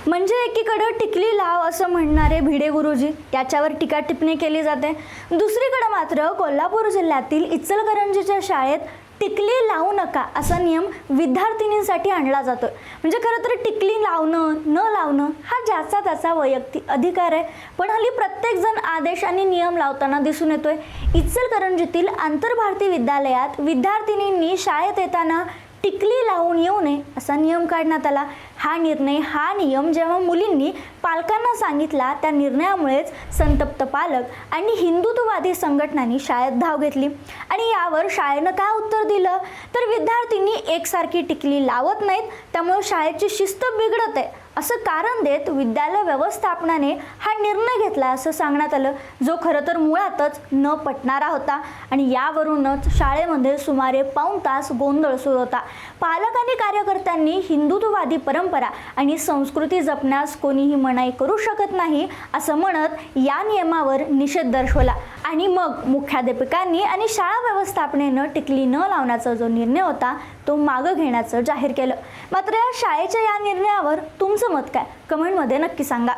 म्हणजे एकीकडे टिकली लाव असं म्हणणारे भिडे गुरुजी याच्यावर टीका टिप्पणी केली जाते, दुसरीकडे मात्र कोल्हापूर जिल्ह्यातील इचलकरंजीच्या शाळेत टिकली लावू नका असा नियम विद्यार्थिनींसाठी आणला जातो। म्हणजे खरं तर टिकली लावणं न लावणं हा ज्याचा त्याचा वैयक्तिक अधिकार आहे, पण हल्ली प्रत्येक जण आदेश आणि नियम लावताना दिसून येतोय। इचलकरंजीतील आंतरभारती विद्यालयात विद्यार्थिनींनी शाळेत येताना टिकली लावून येऊ नये असा नियम काढण्यात आला। हा नियम जेव्हा मुलींनी पालकांना सांगितला, त्या निर्णयामुळेच संतप्त पालक आणि हिंदुत्ववादी संघटनांनी शाळेत धाव घेतली आणि यावर शाळेनं काय उत्तर दिलं तर विद्यार्थ्यांनी एकसारखी टिकली लावत नाहीत, त्यामुळे शाळेची शिस्त बिघडत आहे असं कारण देत विद्यालय व्यवस्थापनाने हा निर्णय घेतला असं सांगण्यात आलं, जो खरं तर मुळातच न पटणारा होता। आणि यावरूनच शाळेमध्ये सुमारे पाऊण तास गोंधळ सुरू होता। पालक आणि कार्यकर्त्यांनी हिंदुत्ववादी परंपरा आणि संस्कृती जपण्यास कोणीही मनाई करू शकत नाही असं म्हणत या नियमावर निषेध दर्शवला आणि मग मुख्याध्यापकांनी आणि शाळा व्यवस्थापनेनं टिकली न लावण्याचा जो निर्णय होता तो मागं घेण्याचं जाहीर केलं। मात्र या शाळेच्या या निर्णयावर तुमचं मत काय, कमेंटमध्ये नक्की सांगा।